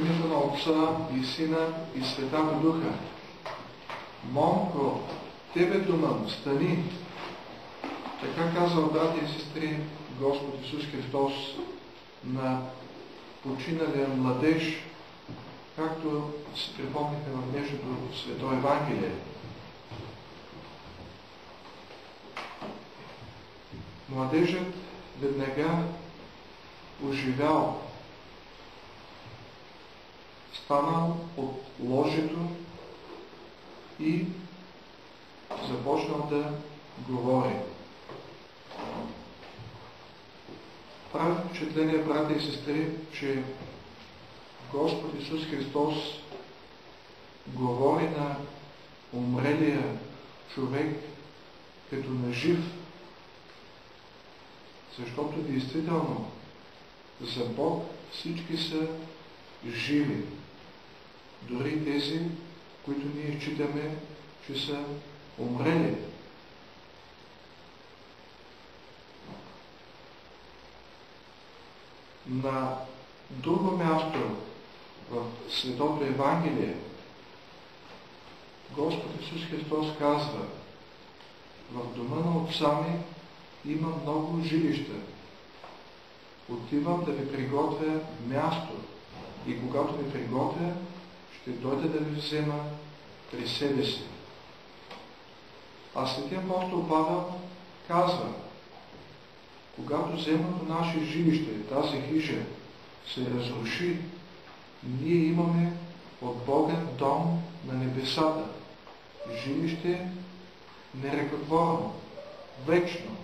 името на Отца и Сина и Светата Духа. Момко, тебе думам, стани. Така казал, брати и сестри, Господ Исус Христос на починалия младеж, както се припомнихме в днешното Свето Евангелие. Младежът веднага оживял, станал от ложето и започнал да говори. Прави впечатление, брати и сестри, че Господ Исус Христос говори на умрелия човек като на жив, защото действително за Бог всички са живи. Дори тези, които ние считаме, че са умрели. На друго място в Светото Евангелие Господ Исус Христос казва: в дома на Отца ми има много жилища. Отивам да ви приготвя място и когато ви приготвя, ще дойда да ви взема при себе си. А Светия апостол Павел казва: когато земното наше жилище, тази хижа, се разруши, ние имаме от Бога дом на небесата. Жилище неръкотворно, вечно.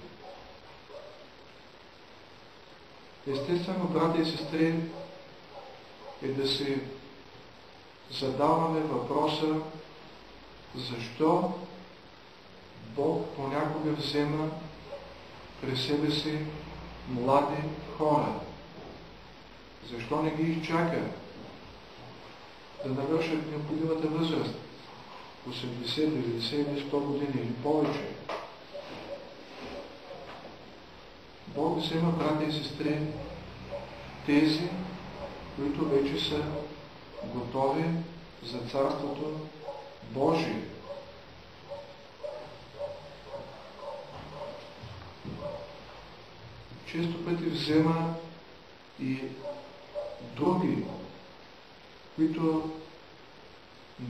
Естествено, брати и сестри, е да си задаваме въпроса защо Бог понякога взема при себе си млади хора. Защо не ги изчака да навършат необходимата възраст 80, 90 или 100 години или повече? Бог взема, брати и сестри, тези, които вече са готови за Царството Божие. Често пъти взема и други, които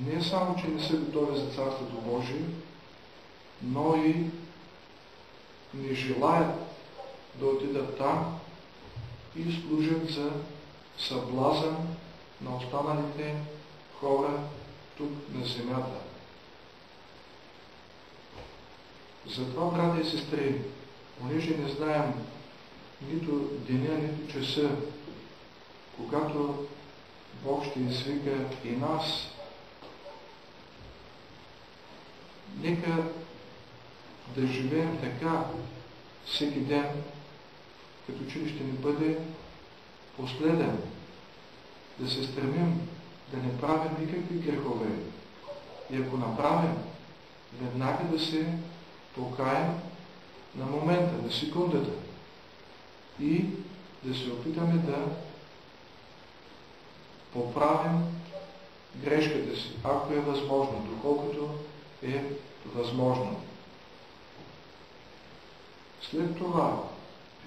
не само, че не са готови за Царството Божие, но и не желаят да отидат там и служат за съблазън на останалите хора тук на земята. Затова, брати и сестри, понеже не знаем нито деня, нито часа, когато Бог ще извика и нас, нека да живеем така всеки ден, като че ли ще ни бъде последен. Да се стремим да не правим никакви грехове. И ако направим, веднага да се покаем на момента, на секундата. И да се опитаме да поправим грешката си, ако е възможно, доколкото е възможно. След това,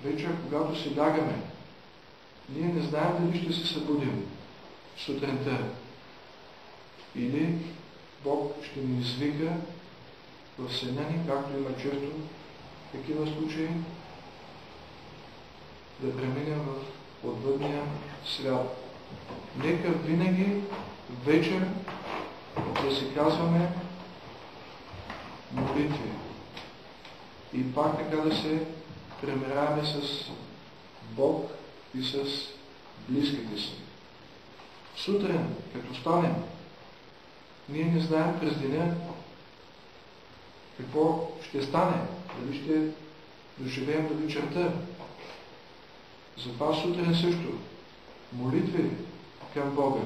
вечер, когато си лягаме, ние не знаем дали ще се събудим сутринта. Или Бог ще ни извика в съня ни, както има често такива случаи, да преминем в отвъдния свят. Нека винаги вечер да си казваме молитви. И пак така да се премираме с Бог и с близките си. Сутрин, като станем, ние не знаем през деня какво ще стане, дали ще доживеем до вечерта. Затова сутрин също молитви към Бога.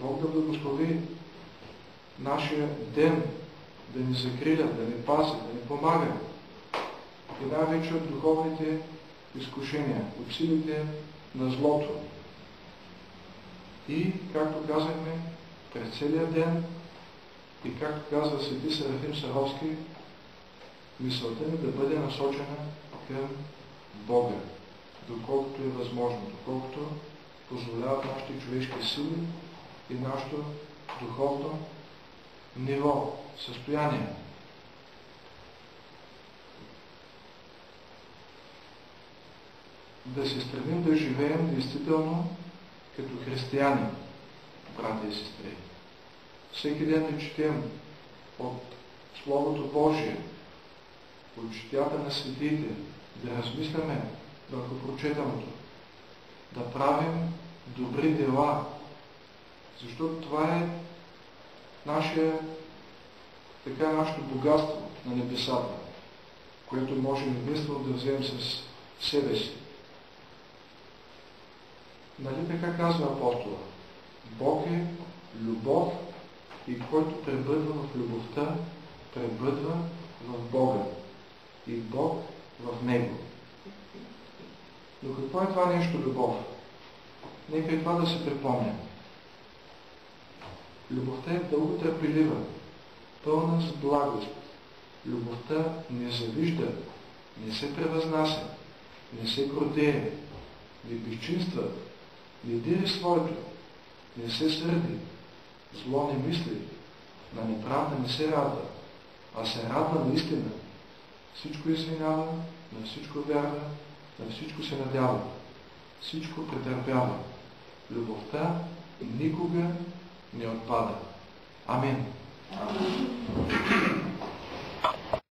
Бог да благослови нашия ден, да ни закриля, да ни пази, да ни помага. И най-вече от духовните изкушения, от силите на злото. И, както казахме, през целия ден, и както казва свети Серафим Саровски, мисълта ни да бъде насочена към Бога, доколкото е възможно, доколкото позволяват нашите човешки сили и нашето духовно ниво, състояние. Да се стремим да живеем действително като християни, братя и сестри. Всеки ден да четем от Словото Божие, от четята на светите, да размисляме върху прочетаното, да правим добри дела, защото това е нашето богатство на небесата, което можем единствено да вземем с себе си. Нали така казва апостола? Бог е любов и който пребъдва в любовта, пребъдва в Бога и Бог в Него. Но какво е това нещо любов? Нека и това да се припомня. Любовта е дълго търпелива, пълна с благост. Любовта не завижда, не се превъзнася, не се гордее, не безчинства, не дири своето, не се сърди, зло не мисли, на неправда не се радва, а се радва наистина. Всичко извинява, на всичко вярва, на всичко се надява, всичко претърпява. Любовта никога не отпада. Амин. Амин.